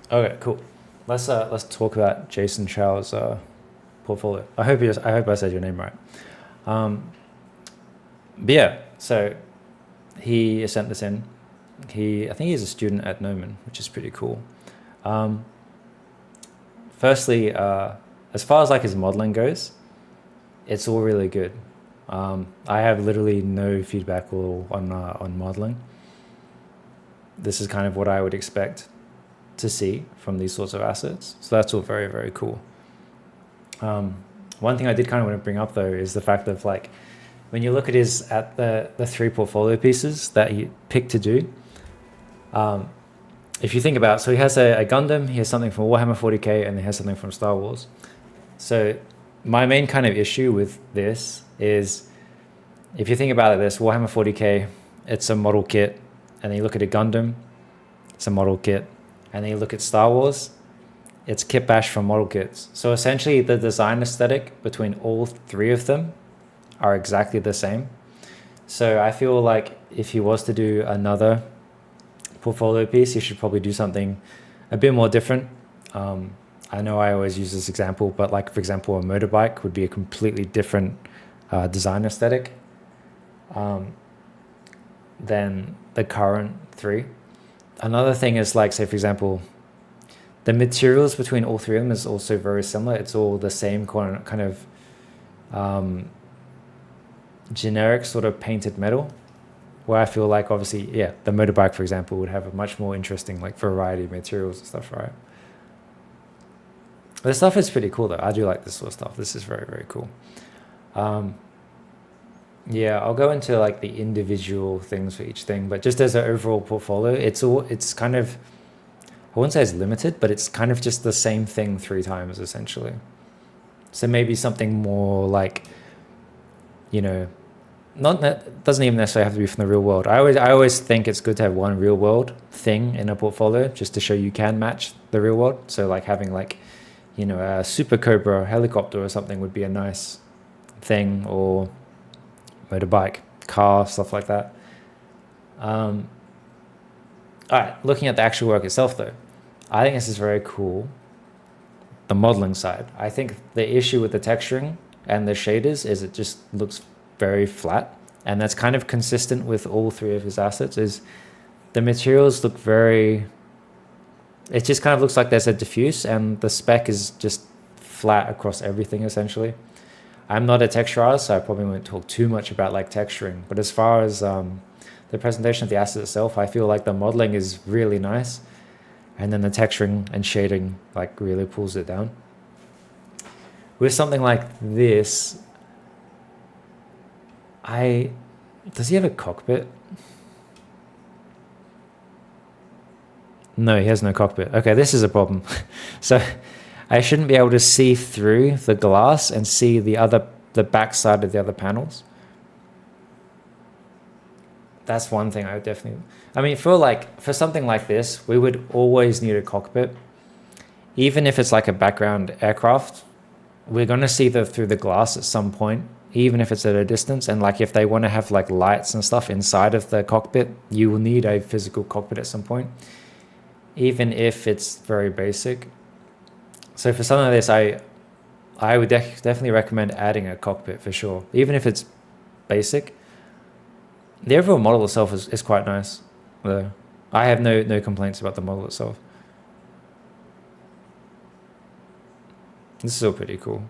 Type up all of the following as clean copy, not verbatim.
Okay, cool. Let's talk about Jason Chou's portfolio. I hope I said your name right. Um, but yeah, so he sent this in. I think he's a student at Noman, which is pretty cool. Um, Firstly, as far as like his modeling goes, it's all really good. I have literally no feedback on modeling. This is kind of what I would expect to see from these sorts of assets. So that's all very, very cool. One thing I did kind of want to bring up though is the fact of like when you look at the three portfolio pieces that he picked to do. Um, if you think about, so he has a Gundam, he has something from Warhammer 40k, and he has something from Star Wars. So my main kind of issue with this is if you think about it, this Warhammer 40k, it's a model kit, and then you look at a Gundam, it's a model kit, and then you look at Star Wars, it's kit bash from model kits. So essentially, the design aesthetic between all three of them are exactly the same. So I feel like if he was to do another portfolio piece, he should probably do something a bit more different. I know I always use this example, but like for example, a motorbike would be a completely different design aesthetic than the current three. Another thing is like, say for example, the materials between all three of them is also very similar. It's all the same kind of generic sort of painted metal. Where I feel like obviously, yeah, the motorbike, for example, would have a much more interesting like variety of materials and stuff, right? This stuff is pretty cool though. I do like this sort of stuff. This is very, very cool. Um, yeah, I'll go into like the individual things for each thing, but just as an overall portfolio, it's kind of, I wouldn't say it's limited, but it's kind of just the same thing three times essentially. So maybe something more like, you know, not that doesn't even necessarily have to be from the real world. I always think it's good to have one real world thing in a portfolio just to show you can match the real world. So like having like, you know, a Super Cobra helicopter or something would be a nice thing, or motorbike, car, stuff like that. Um, all right, looking at the actual work itself though, I think this is very cool. The modeling side, I think the issue with the texturing and the shaders is it just looks very flat, and that's kind of consistent with all three of his assets. Is the materials look very, it just kind of looks like there's a diffuse, and the spec is just flat across everything essentially. I'm not a texture artist, so I probably won't talk too much about like texturing, but as far as the presentation of the asset itself, I feel like the modeling is really nice, and then the texturing and shading like really pulls it down. With something like this, does he have a cockpit? No, he has no cockpit. Okay, this is a problem. So I shouldn't be able to see through the glass and see the back side of the other panels. That's one thing I would definitely. I mean, for something like this, we would always need a cockpit, even if it's like a background aircraft. We're gonna see through the glass at some point, even if it's at a distance. And like if they want to have like lights and stuff inside of the cockpit, you will need a physical cockpit at some point, even if it's very basic. So for something like this, I would definitely recommend adding a cockpit for sure, even if it's basic. The overall model itself is quite nice, though. I have no complaints about the model itself. This is all pretty cool.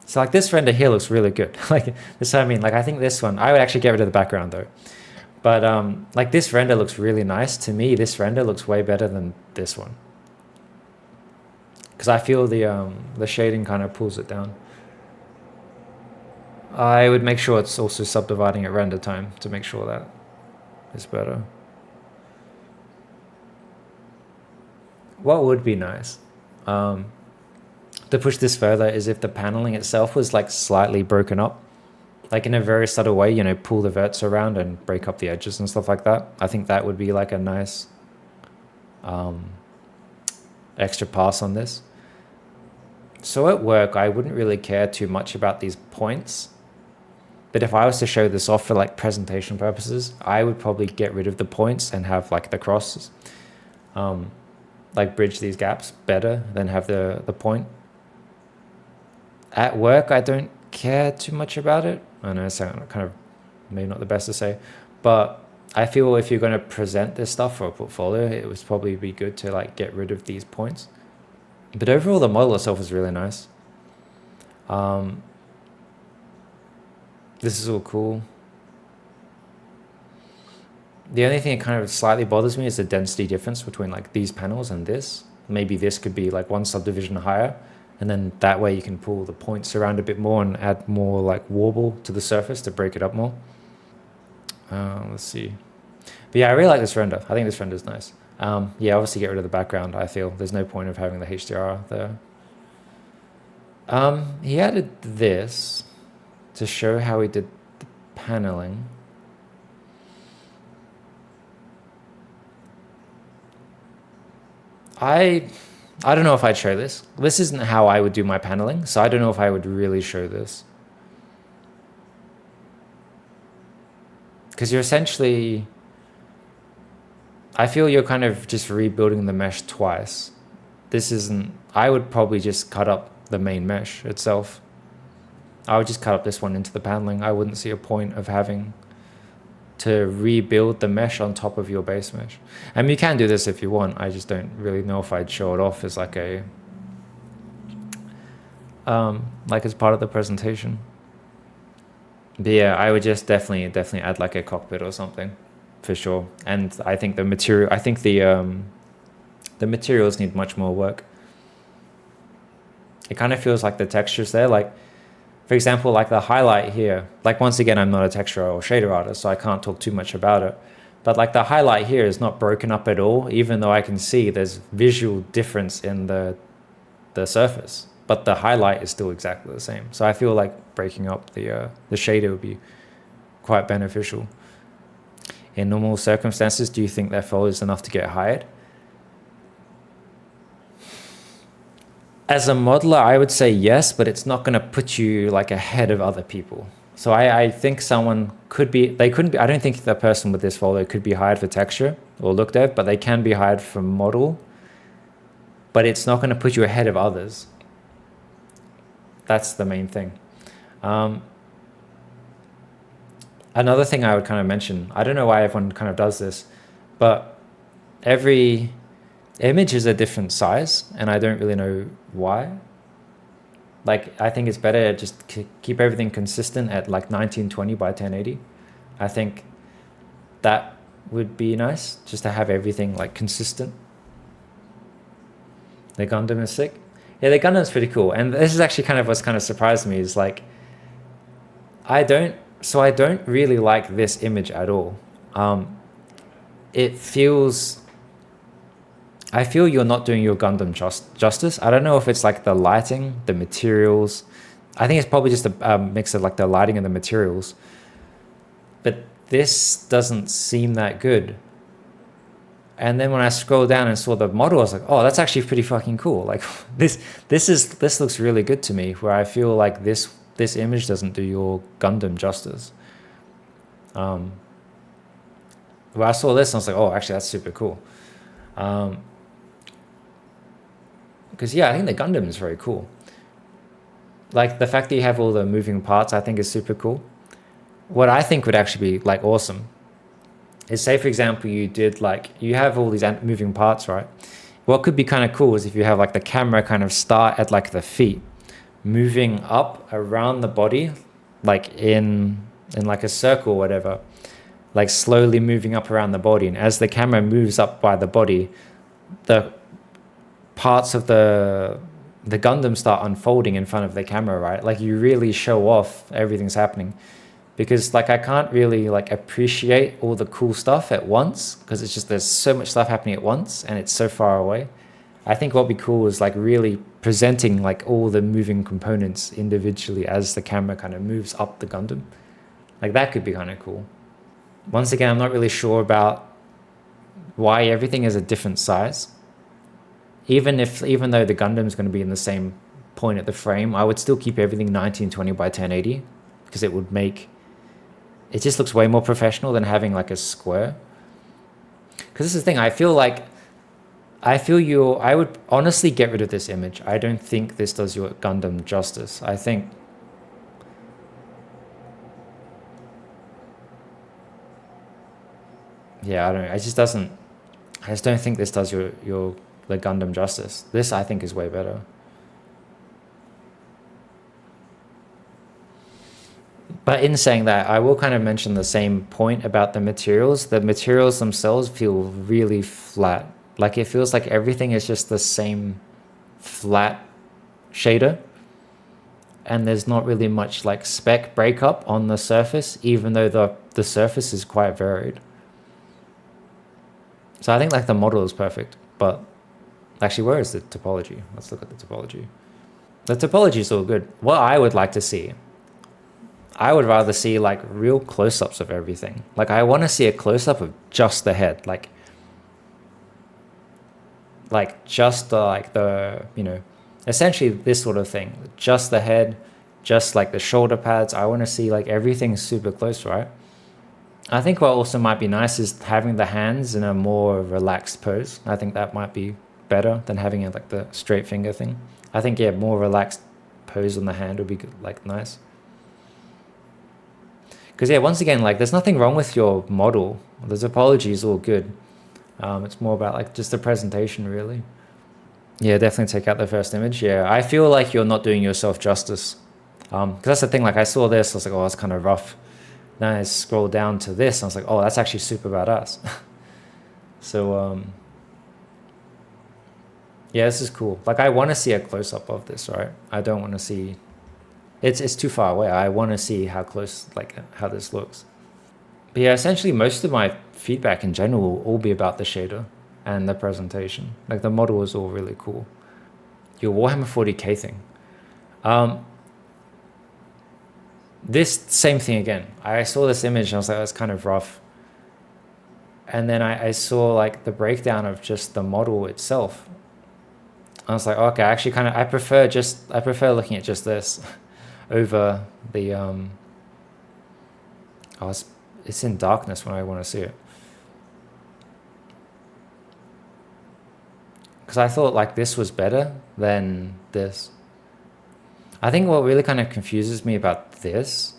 So like this render here looks really good. Like this is what I mean. Like I think this one, I would actually get rid of the background though. But like this render looks really nice. To me, this render looks way better than this one. Because I feel the shading kind of pulls it down. I would make sure it's also subdividing at render time to make sure that is better. What would be nice to push this further is if the paneling itself was like slightly broken up, like in a very subtle way, you know, pull the verts around and break up the edges and stuff like that. I think that would be like a nice extra pass on this. So at work, I wouldn't really care too much about these points, But if I was to show this off for like presentation purposes, I would probably get rid of the points and have like the crosses, like bridge these gaps better than have the point. At work, I don't care too much about it. I know it's kind of maybe not the best to say, but I feel if you're going to present this stuff for a portfolio, it would probably be good to like get rid of these points. But overall, the model itself is really nice. This is all cool. The only thing that kind of slightly bothers me is the density difference between like these panels and this. Maybe this could be like one subdivision higher, and then that way you can pull the points around a bit more and add more like warble to the surface to break it up more. Let's see. But yeah, I really like this render. I think this render is nice. Yeah, obviously get rid of the background, I feel. There's no point of having the HDR there. He added this to show how he did the paneling. I don't know if I'd show this. This isn't how I would do my paneling, so I don't know if I would really show this. Because you're essentially, I feel you're kind of just rebuilding the mesh twice. This isn't, I would probably just cut up the main mesh itself. I would just cut up this one into the paneling. I wouldn't see a point of having to rebuild the mesh on top of your base mesh. And you can do this if you want. I just don't really know if I'd show it off as like a, like as part of the presentation. But yeah, I would just definitely add like a cockpit or something, for sure. And I think the material, I think the materials need much more work. It kind of feels like the textures there, like, for example, like the highlight here, like once again, I'm not a texture or shader artist, so I can't talk too much about it. But like the highlight here is not broken up at all, even though I can see there's visual difference in the surface, but the highlight is still exactly the same. So I feel like breaking up the shader would be quite beneficial. In normal circumstances, do you think that Folio is enough to get hired? As a modeler, I would say yes, but it's not going to put you like ahead of other people. So I think someone could be, they couldn't be, I don't think the person with this Folio could be hired for texture or look dev, but they can be hired for model, but it's not going to put you ahead of others. That's the main thing. Another thing I would kind of mention, I don't know why everyone kind of does this, but every image is a different size, and I don't really know why. Like, I think it's better just keep everything consistent at like 1920 by 1080. I think that would be nice, just to have everything like consistent. The Gundam is sick. Yeah, the Gundam's pretty cool. And this is actually kind of what's kind of surprised me is like, I don't really like this image at all. It feels, I feel you're not doing your Gundam justice. I don't know if it's like the lighting, the materials. I think it's probably just a mix of like the lighting and the materials. But this doesn't seem that good. And then when I scrolled down and saw the model, I was like, oh, that's actually pretty fucking cool. Like this looks really good to me, where I feel like this image doesn't do your Gundam justice. When I saw this, I was like, oh, actually, that's super cool. Because yeah, I think the Gundam is very cool. Like the fact that you have all the moving parts, I think is super cool. What I think would actually be like awesome is, say for example, you have all these moving parts, right? What could be kind of cool is if you have like the camera kind of start at like the feet, moving up around the body, like in like a circle or whatever, like slowly moving up around the body. And as the camera moves up by the body, the parts of the Gundam start unfolding in front of the camera, right? Like you really show off everything's happening. Because like I can't really like appreciate all the cool stuff at once, because it's just there's so much stuff happening at once and it's so far away. I think what would be cool is like really presenting like all the moving components individually as the camera kind of moves up the Gundam. Like that could be kind of cool. Once again, I'm not really sure about why everything is a different size. Even though the Gundam is going to be in the same point at the frame, I would still keep everything 1920 by 1080, because it would make it just looks way more professional than having like a square. Because this is the thing, I would honestly get rid of this image. I don't think this does your Gundam justice. I think, yeah, I just don't think this does the Gundam justice. This I think is way better. But in saying that, I will kind of mention the same point about the materials. The materials themselves feel really flat. Like it feels like everything is just the same flat shader. And there's not really much like spec breakup on the surface, even though the surface is quite varied. So I think like the model is perfect, but actually, where is the topology? Let's look at the topology. The topology is all good. What I would like to see, I would rather see like real close-ups of everything. Like I want to see a close-up of just the head, like just essentially this sort of thing, just the head, just like the shoulder pads. I want to see like everything super close, right? I think what also might be nice is having the hands in a more relaxed pose. I think that might be better than having it like the straight finger thing. I think, yeah, more relaxed pose on the hand would be good, like nice. Because, yeah, once again, like there's nothing wrong with your model. The topology is all good. It's more about like just the presentation, really. Yeah, definitely take out the first image. Yeah, I feel like you're not doing yourself justice. Because that's the thing, like I saw this, I was like, oh, that's kind of rough. Then I scroll down to this, and I was like, oh, that's actually super badass. So, yeah, this is cool. Like I want to see a close-up of this, right? I don't want to see... It's too far away. I want to see how close, like how this looks. But yeah, essentially most of my feedback in general will all be about the shader and the presentation. Like the model is all really cool. Your Warhammer 40k thing. This same thing again. I saw this image and I was like, that's kind of rough. And then I saw like the breakdown of just the model itself. I was like, okay, actually kind of, I prefer looking at just this over the, it's in darkness when I want to see it. Because I thought like this was better than this. I think what really kind of confuses me about this.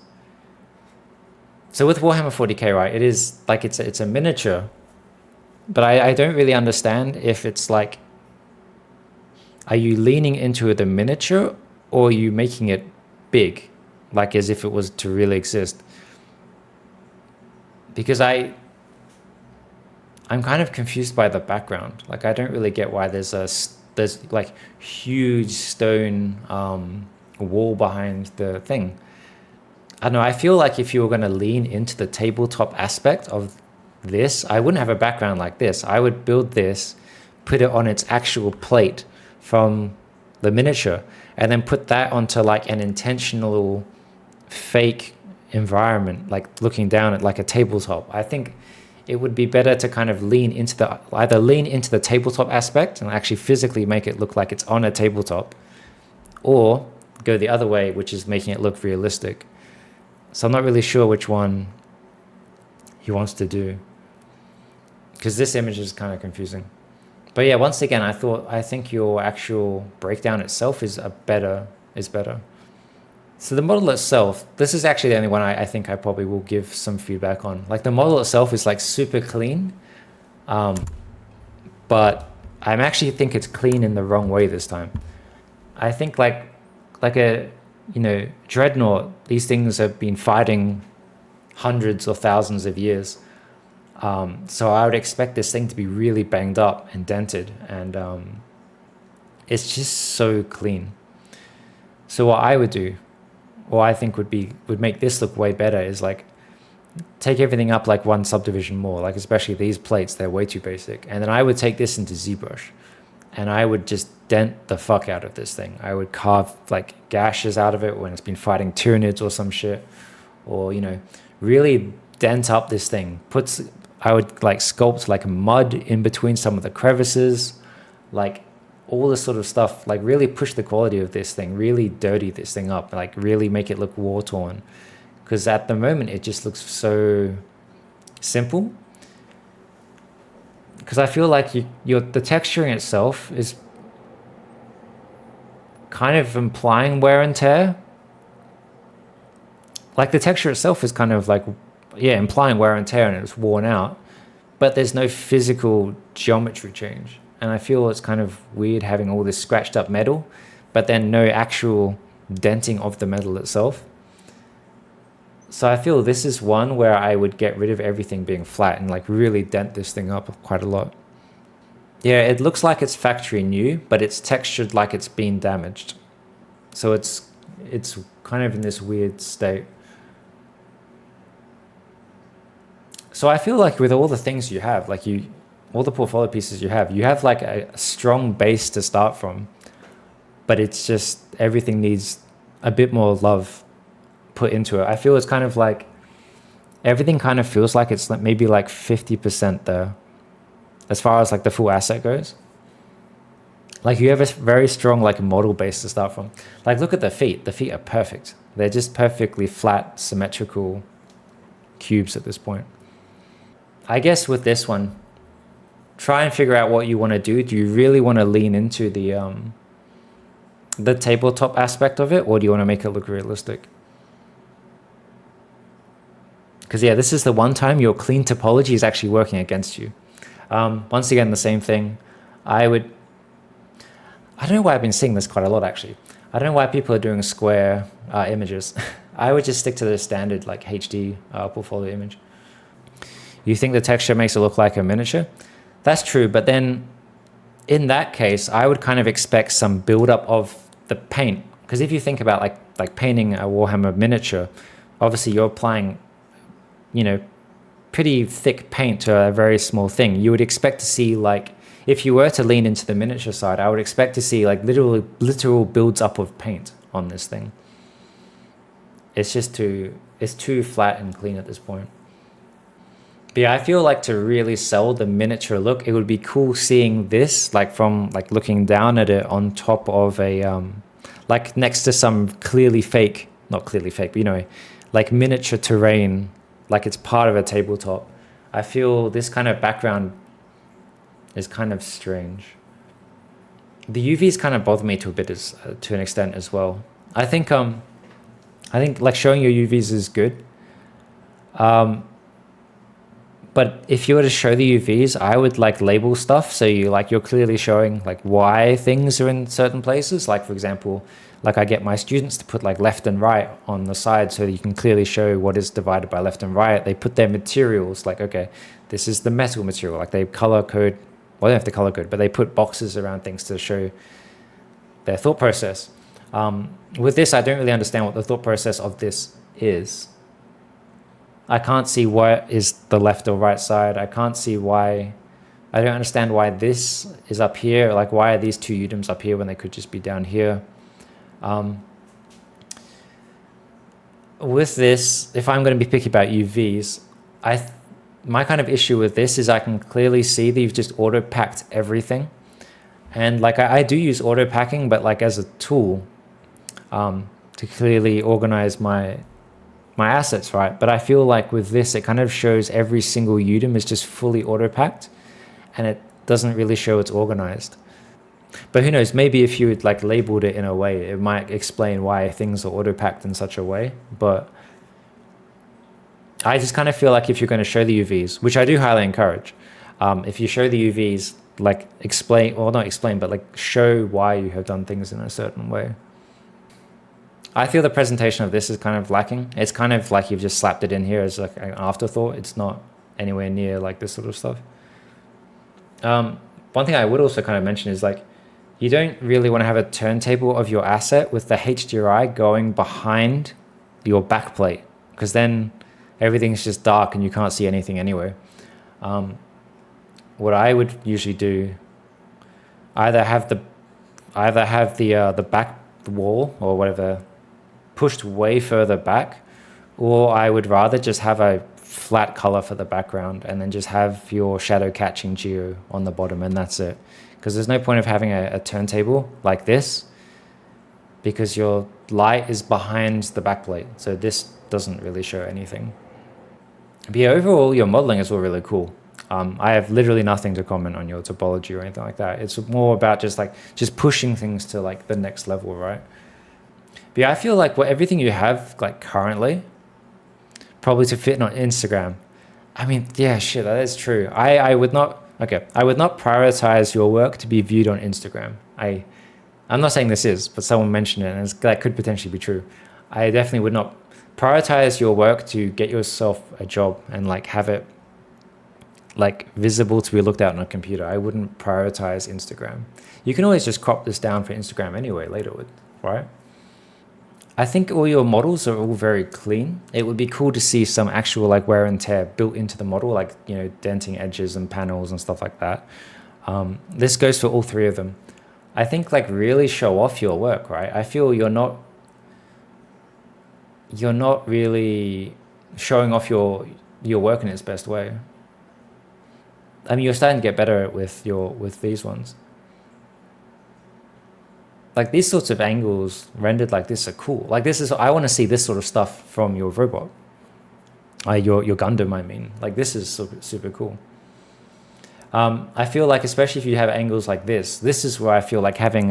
So with Warhammer 40k, right, it is like it's a miniature, but I don't really understand if it's like, are you leaning into the miniature or are you making it big, like as if it was to really exist? Because I'm kind of confused by the background. Like I don't really get why there's like huge stone wall behind the thing. I don't know, I feel like if you were going to lean into the tabletop aspect of this, I wouldn't have a background like this. I would build this, put it on its actual plate from the miniature, and then put that onto like an intentional fake environment, like looking down at like a tabletop. I think it would be better to kind of either lean into the tabletop aspect and actually physically make it look like it's on a tabletop, or go the other way, which is making it look realistic. So I'm not really sure which one he wants to do, because this image is kind of confusing. But yeah, once again, I think your actual breakdown itself is better. So the model itself, this is actually the only one I think I probably will give some feedback on. Like the model itself is like super clean, but I actually think it's clean in the wrong way this time. I think like a, dreadnought, these things have been fighting hundreds or thousands of years. So I would expect this thing to be really banged up and dented, and it's just so clean. So what I would do, or I think would make this look way better, is like take everything up like one subdivision more, like especially these plates, they're way too basic. And then I would take this into ZBrush and I would just dent the fuck out of this thing. I would carve like gashes out of it when it's been fighting Tyranids or some shit, or, really dent up this thing. I would like sculpt like mud in between some of the crevices, like all this sort of stuff, like really push the quality of this thing, really dirty this thing up, like really make it look war torn. because at the moment it just looks so simple. Because I feel like the texturing itself is kind of implying wear and tear. Like the texture itself is kind of like, yeah, implying wear and tear and it's worn out, but there's no physical geometry change. And I feel it's kind of weird having all this scratched up metal, but then no actual denting of the metal itself. So I feel this is one where I would get rid of everything being flat and like really dent this thing up quite a lot. Yeah, it looks like it's factory new, but it's textured like it's been damaged. So it's kind of in this weird state. So I feel like with all the things you have, like all the portfolio pieces you have like a strong base to start from, but it's just everything needs a bit more love put into it. I feel it's kind of like everything kind of feels like it's like maybe like 50% there as far as like the full asset goes. Like you have a very strong like model base to start from. Like look at the feet. The feet are perfect. They're just perfectly flat, symmetrical cubes at this point. I guess with this one, try and figure out what you want to do. Do you really want to lean into the tabletop aspect of it, or do you want to make it look realistic? Because yeah, this is the one time your clean topology is actually working against you. Once again, the same thing. I don't know why I've been seeing this quite a lot actually. I don't know why people are doing square images. I would just stick to the standard like HD portfolio image. You think the texture makes it look like a miniature? That's true, but then in that case, I would kind of expect some buildup of the paint. Because if you think about like painting a Warhammer miniature, obviously you're applying, pretty thick paint to a very small thing. You would expect to see like, if you were to lean into the miniature side, I would expect to see like literal builds up of paint on this thing. It's too flat and clean at this point. But yeah, I feel like to really sell the miniature look, it would be cool seeing this like from like looking down at it on top of a like next to some clearly fake, not clearly fake, but like miniature terrain, like it's part of a tabletop. I feel this kind of background is kind of strange. The UVs kind of bother me to an extent as well. I think like showing your UVs is good. But if you were to show the UVs, I would like label stuff. So you're clearly showing like why things are in certain places. Like for example, like I get my students to put like left and right on the side so that you can clearly show what is divided by left and right. They put their materials like, okay, this is the metal material. Like they color code, well, they don't have to color code, but they put boxes around things to show their thought process. With this, I don't really understand what the thought process of this is. I can't see what is the left or right side. I don't understand why this is up here. Like, why are these two UDIMs up here when they could just be down here? With this, if I'm going to be picky about UVs, my kind of issue with this is I can clearly see that you've just auto-packed everything. And like, I do use auto-packing, but like as a tool to clearly organize my assets, right? But I feel like with this, it kind of shows every single UDIM is just fully auto-packed and it doesn't really show it's organized. But who knows, maybe if you had like labeled it in a way, it might explain why things are auto-packed in such a way. But I just kind of feel like if you're going to show the UVs, which I do highly encourage, if you show the UVs, like not explain, but like show why you have done things in a certain way. I feel the presentation of this is kind of lacking. It's kind of like you've just slapped it in here as like an afterthought. It's not anywhere near like this sort of stuff. One thing I would also kind of mention is like, you don't really want to have a turntable of your asset with the HDRI going behind your backplate, because then everything's just dark and you can't see anything anyway. What I would usually do, either have the back wall or whatever pushed way further back, or I would rather just have a flat color for the background and then just have your shadow catching geo on the bottom, and that's it. Because there's no point of having a turntable like this, because your light is behind the backplate, so this doesn't really show anything. But yeah, overall, your modeling is all really cool. I have literally nothing to comment on your topology or anything like that. It's more about just pushing things to like the next level, right? But yeah, I feel like everything you have like currently, probably to fit on Instagram. I mean, yeah, shit, that is true. I would not, okay, I would not prioritize your work to be viewed on Instagram. I'm not saying this is, but someone mentioned it, and that could potentially be true. I definitely would not prioritize your work to get yourself a job and like have it like visible to be looked at on a computer. I wouldn't prioritize Instagram. You can always just crop this down for Instagram anyway later, right? I think all your models are all very clean. It would be cool to see some actual like wear and tear built into the model, like, you know, denting edges and panels and stuff like that. This goes for all three of them. I think like really show off your work, right? I feel you're not really showing off your work in its best way. I mean, you're starting to get better with these ones. Like these sorts of angles rendered like this are cool. Like I want to see this sort of stuff from your robot. Your Gundam, I mean. Like this is super, super cool. I feel like especially if you have angles like this is where I feel like having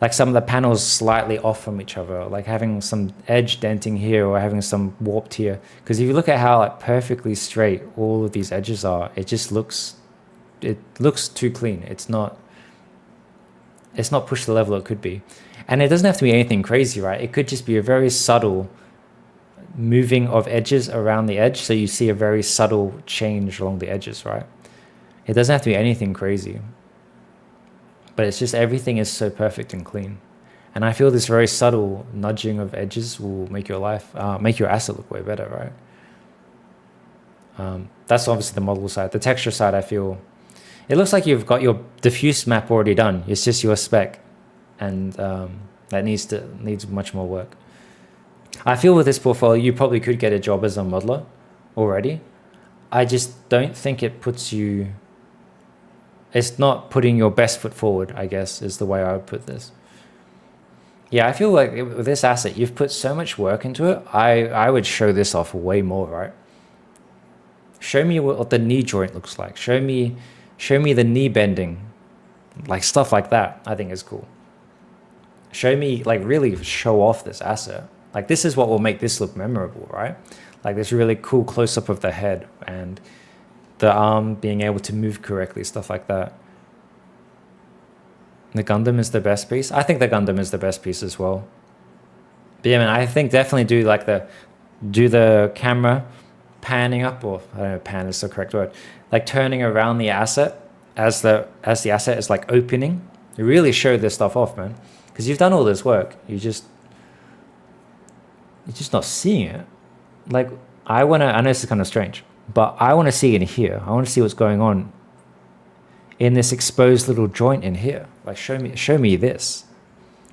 like some of the panels slightly off from each other, like having some edge denting here or having some warped here. Because if you look at how like perfectly straight all of these edges are, it looks too clean. It's not pushed to the level it could be. And it doesn't have to be anything crazy, right? It could just be a very subtle moving of edges around the edge. So you see a very subtle change along the edges, right? It doesn't have to be anything crazy. But it's just everything is so perfect and clean. And I feel this very subtle nudging of edges will make your asset look way better, right? That's obviously the model side. The texture side, I feel, it looks like you've got your diffuse map already done. It's just your spec, and that needs much more work. I feel with this portfolio, you probably could get a job as a modeler already. I just don't think it puts you... It's not putting your best foot forward, I guess, is the way I would put this. Yeah, I feel like with this asset, you've put so much work into it. I would show this off way more, right? Show me what the knee joint looks like. Show me the knee bending, like stuff like that. I think is cool. Show me, like, really show off this asset. Like, this is what will make this look memorable, right? Like this really cool close-up of the head and the arm being able to move correctly, stuff like that. The Gundam is the best piece. I think the Gundam is the best piece as well. But yeah, man, I think definitely do the camera panning up, or I don't know, pan is the correct word, like turning around the asset as the asset is like opening. You really show this stuff off, man, because you've done all this work. You're just not seeing it. Like I know this is kind of strange, but I want to see it in here. I want to see what's going on in this exposed little joint in here. Like show me this.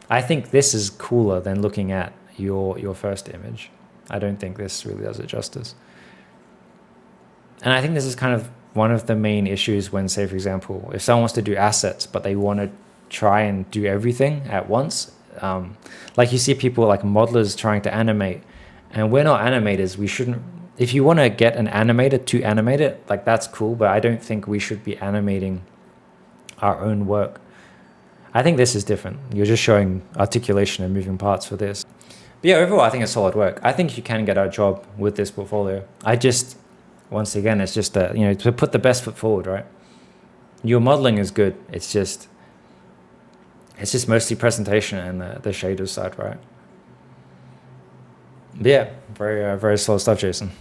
I think this is cooler than looking at your first image. I don't think this really does it justice. And I think this is kind of one of the main issues when, say, for example, if someone wants to do assets, but they want to try and do everything at once, like you see people like modelers trying to animate, and we're not animators. We shouldn't. If you want to get an animator to animate it, like that's cool, but I don't think we should be animating our own work. I think this is different. You're just showing articulation and moving parts for this. But yeah, overall, I think it's solid work. I think you can get a job with this portfolio. Once again, it's just to put the best foot forward, right? Your modeling is good. It's just mostly presentation and the shaders side, right? But yeah, very solid stuff, Jason.